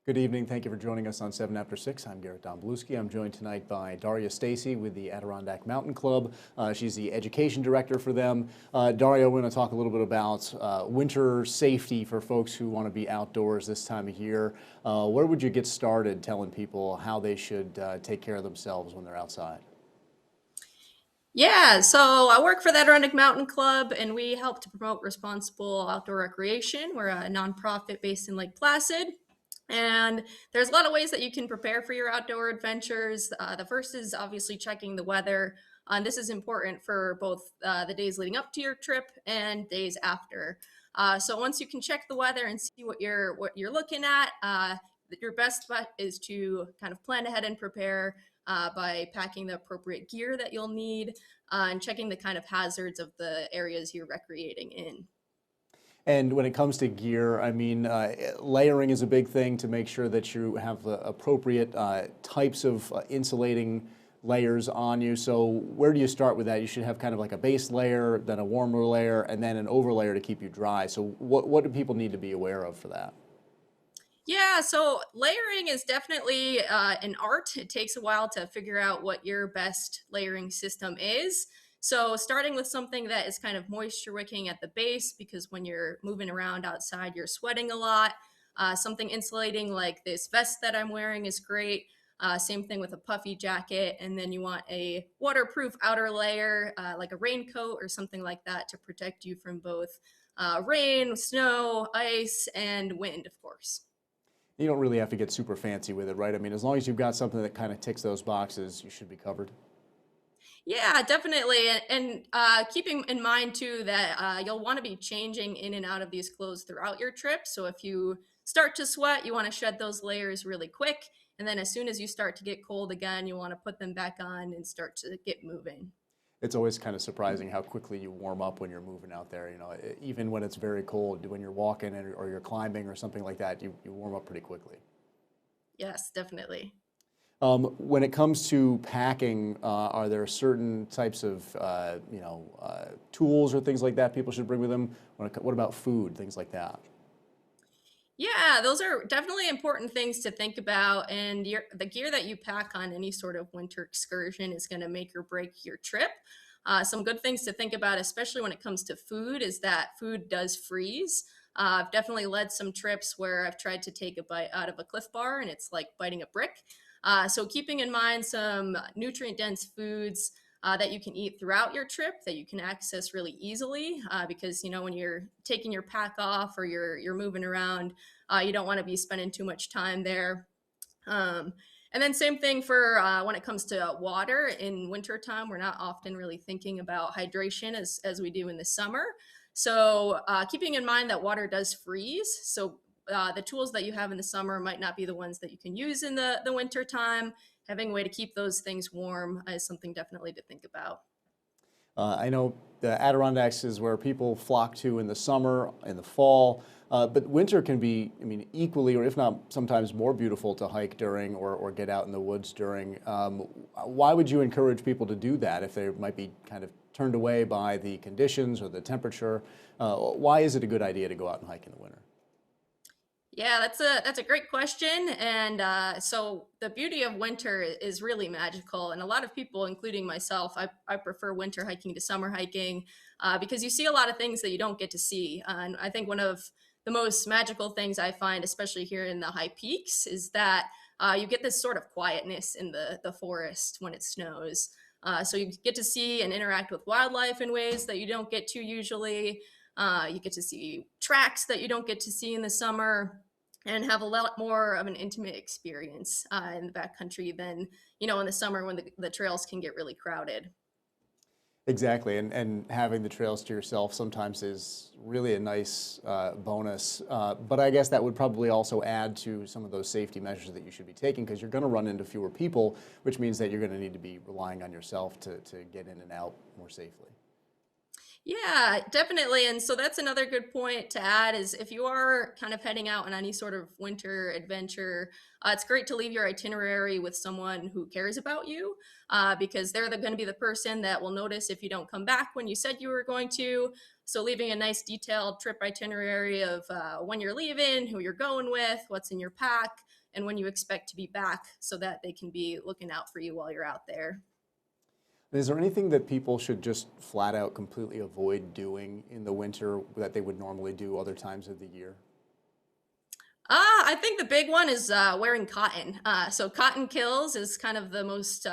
Good evening. Thank you for joining us on 7 After 6. I'm Garrett Domblewski. I'm joined tonight by Daria Stacy with the Adirondack Mountain Club. She's the education director for them. Daria, we're going to talk a little bit about winter safety for folks who want to be outdoors this time of year. Where would you get started telling people how they should take care of themselves when they're outside? Yeah, so I work for the Adirondack Mountain Club, and we help to promote responsible outdoor recreation. We're a nonprofit based in Lake Placid, and there's a lot of ways that you can prepare for your outdoor adventures. The first is obviously checking the weather. And this is important for both the days leading up to your trip and days after. So once you can check the weather and see what you're looking at, your best bet is to kind of plan ahead and prepare by packing the appropriate gear that you'll need and checking the kind of hazards of the areas you're recreating in. And when it comes to gear, I mean, layering is a big thing to make sure that you have the appropriate types of insulating layers on you. So where do you start with that? You should have kind of like a base layer, then a warmer layer, and then an overlayer to keep you dry. So what do people need to be aware of for that? Yeah, so layering is definitely an art. It takes a while to figure out what your best layering system is. So, starting with something that is kind of moisture wicking at the base, because when you're moving around outside, you're sweating a lot. Something insulating like this vest that I'm wearing is great. Same thing with a puffy jacket. And then you want a waterproof outer layer, like a raincoat or something like that, to protect you from both rain, snow, ice, and wind, of course. You don't really have to get super fancy with it, right? I mean, as long as you've got something that kind of ticks those boxes, you should be covered. Yeah, definitely. And keeping in mind too that you'll want to be changing in and out of these clothes throughout your trip. So if you start to sweat, you want to shed those layers really quick. And then as soon as you start to get cold again, you want to put them back on and start to get moving. It's always kind of surprising how quickly you warm up when you're moving out there. You know, even when it's very cold, when you're walking or you're climbing or something like that, you warm up pretty quickly. Yes, definitely. When it comes to packing, are there certain types of tools or things like that people should bring with them? What about food, things like that? Yeah, those are definitely important things to think about. And the gear that you pack on any sort of winter excursion is going to make or break your trip. Some good things to think about, especially when it comes to food, is that food does freeze. I've definitely led some trips where I've tried to take a bite out of a Cliff Bar and it's like biting a brick. So, keeping in mind some nutrient dense foods that you can eat throughout your trip that you can access really easily because when you're taking your pack off or you're moving around, you don't want to be spending too much time there. um, and then same thing for when it comes to water in wintertime. We're not often really thinking about hydration as we do in the summer. So keeping in mind that water does freeze. So the tools that you have in the summer might not be the ones that you can use in the winter time. Having a way to keep those things warm is something definitely to think about. I know the Adirondacks is where people flock to in the summer, in the fall, but winter can be, I mean, equally or if not sometimes more beautiful to hike during or get out in the woods during. Why would you encourage people to do that if they might be kind of turned away by the conditions or the temperature? Why is it a good idea to go out and hike in the winter? Yeah, that's a great question. And so the beauty of winter is really magical. And a lot of people, including myself, I prefer winter hiking to summer hiking because you see a lot of things that you don't get to see. And I think one of the most magical things I find, especially here in the high peaks, is that you get this sort of quietness in the forest when it snows. So you get to see and interact with wildlife in ways that you don't get to usually. You get to see tracks that you don't get to see in the summer and have a lot more of an intimate experience in the backcountry than, in the summer when the trails can get really crowded. Exactly, and having the trails to yourself sometimes is really a nice bonus. But I guess that would probably also add to some of those safety measures that you should be taking because you're going to run into fewer people, which means that you're going to need to be relying on yourself to get in and out more safely. Yeah, definitely. And so that's another good point to add is if you are kind of heading out on any sort of winter adventure, it's great to leave your itinerary with someone who cares about you because they're going to be the person that will notice if you don't come back when you said you were going to. So leaving a nice detailed trip itinerary of when you're leaving, who you're going with, what's in your pack, and when you expect to be back so that they can be looking out for you while you're out there. Is there anything that people should just flat out completely avoid doing in the winter that they would normally do other times of the year? I think the big one is wearing cotton. So cotton kills is kind of the most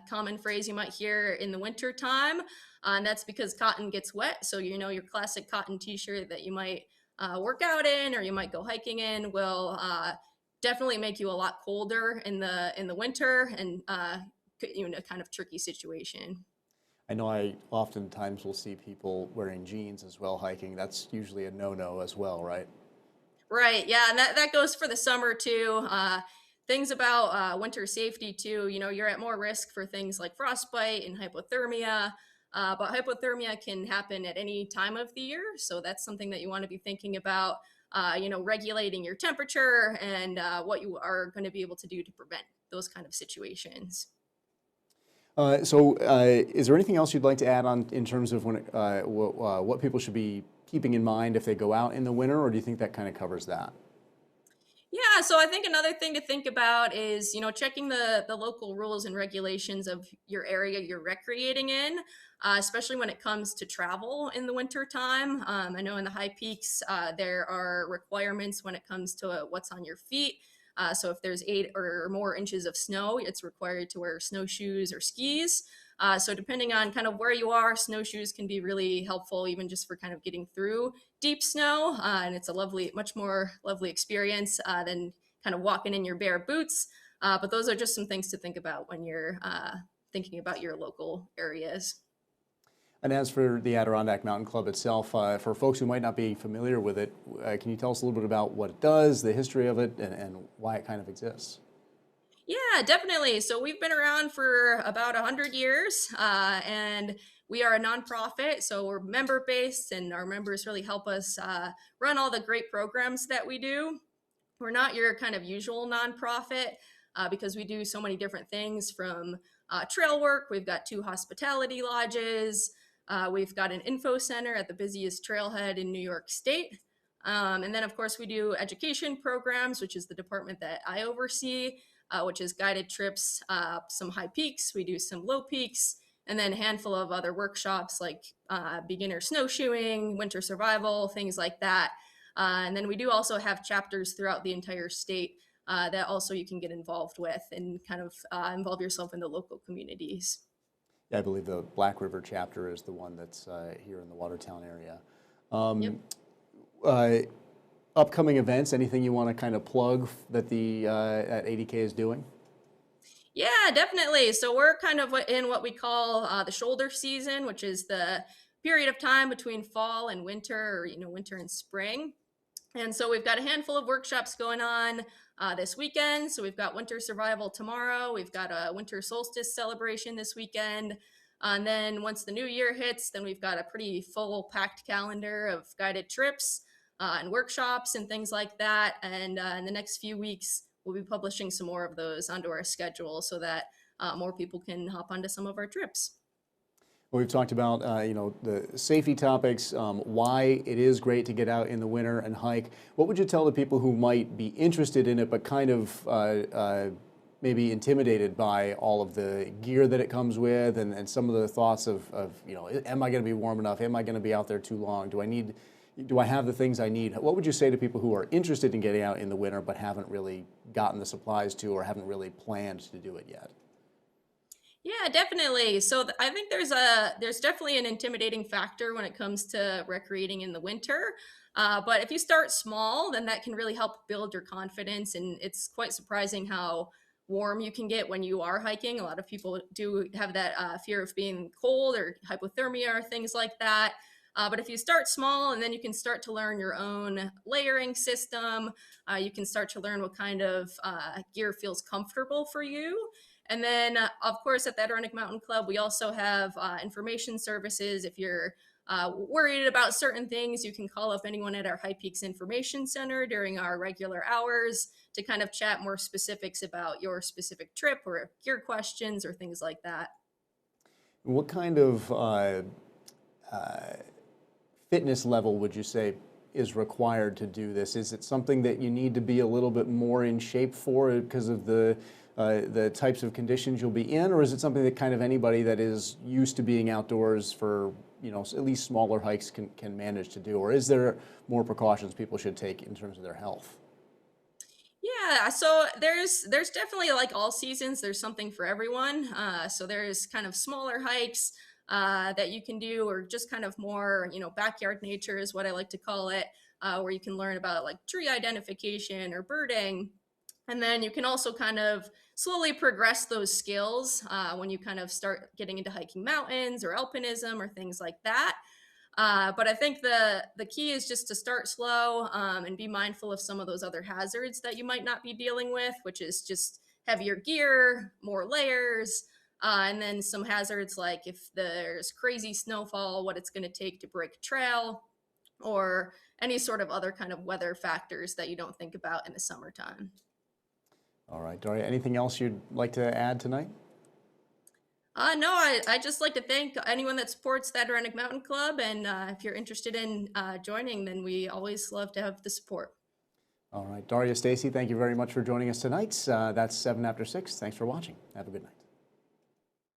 common phrase you might hear in the winter time. And that's because cotton gets wet. So, you know, your classic cotton t-shirt that you might work out in or you might go hiking in will definitely make you a lot colder in the winter and put you in a kind of tricky situation. I know I oftentimes will see people wearing jeans as well hiking. That's usually a no-no as well, right? Right. Yeah, and that goes for the summer too. Things about winter safety too. You know, you're at more risk for things like frostbite and hypothermia. But hypothermia can happen at any time of the year, so that's something that you want to be thinking about. You know, regulating your temperature and what you are going to be able to do to prevent those kind of situations. Is there anything else you'd like to add on in terms of what people should be keeping in mind if they go out in the winter, or do you think that kind of covers that? Yeah, so I think another thing to think about is, you know, checking the local rules and regulations of your area you're recreating in, especially when it comes to travel in the winter time. I know in the high peaks there are requirements when it comes to what's on your feet. So if there's 8 or more inches of snow, it's required to wear snowshoes or skis. So depending on kind of where you are, snowshoes can be really helpful, even just for kind of getting through deep snow, and it's a lovely, much more lovely experience than kind of walking in your bare boots. But those are just some things to think about when you're thinking about your local areas. And as for the Adirondack Mountain Club itself, for folks who might not be familiar with it, can you tell us a little bit about what it does, the history of it, and why it kind of exists? Yeah, definitely. So we've been around for about 100 years, and we are a nonprofit. So we're member based, and our members really help us run all the great programs that we do. We're not your kind of usual nonprofit because we do so many different things from trail work. We've got 2 hospitality lodges. We've got an info center at the busiest trailhead in New York State. And then, of course, we do education programs, which is the department that I oversee, which is guided trips, some high peaks. We do some low peaks, and then a handful of other workshops like beginner snowshoeing, winter survival, things like that. And then we do also have chapters throughout the entire state that also you can get involved with and kind of involve yourself in the local communities. Yeah, I believe the Black River chapter is the one that's here in the Watertown area. Yep. Um, uh, Upcoming events, anything you want to kind of plug that at 80K is doing? Yeah, definitely. So we're kind of in what we call the shoulder season, which is the period of time between fall and winter, or you know, winter and spring. And so we've got a handful of workshops going on this weekend. So we've got winter survival tomorrow. We've got a winter solstice celebration this weekend. And then once the new year hits, then we've got a pretty full packed calendar of guided trips and workshops and things like that. And in the next few weeks, we'll be publishing some more of those onto our schedule so that more people can hop onto some of our trips. Well, we've talked about the safety topics, why it is great to get out in the winter and hike. What would you tell the people who might be interested in it but kind of maybe intimidated by all of the gear that it comes with and some of the thoughts of am I going to be warm enough? Am I going to be out there too long? Do I have the things I need? What would you say to people who are interested in getting out in the winter but haven't really gotten the supplies to or haven't really planned to do it yet? Yeah, definitely. So I think there's definitely an intimidating factor when it comes to recreating in the winter. But if you start small, then that can really help build your confidence. And it's quite surprising how warm you can get when you are hiking. A lot of people do have that fear of being cold or hypothermia or things like that. But if you start small and then you can start to learn your own layering system, you can start to learn what kind of gear feels comfortable for you. And then, of course, at the Adirondack Mountain Club, we also have information services if you're worried about certain things, you can call up anyone at our High Peaks Information Center during our regular hours to kind of chat more specifics about your specific trip or gear questions or things like that. What kind of fitness level would you say is required to do this? Is it something that you need to be a little bit more in shape for because of the types of conditions you'll be in, or is it something that kind of anybody that is used to being outdoors for, you know, at least smaller hikes can manage to do? Or is there more precautions people should take in terms of their health? Yeah, so there's definitely, like all seasons, there's something for everyone. So there's kind of smaller hikes that you can do, or just kind of more, backyard nature is what I like to call it, where you can learn about like tree identification or birding. And then you can also kind of slowly progress those skills when you kind of start getting into hiking mountains or alpinism or things like that. But I think the key is just to start slow and be mindful of some of those other hazards that you might not be dealing with, which is just heavier gear, more layers, and then some hazards like if there's crazy snowfall, what it's going to take to break a trail, or any sort of other kind of weather factors that you don't think about in the summertime. All right, Daria, anything else you'd like to add tonight? No, I just like to thank anyone that supports the Adirondack Mountain Club. And if you're interested in joining, then we always love to have the support. All right, Daria Stacy, thank you very much for joining us tonight. That's 7 after 6. Thanks for watching. Have a good night.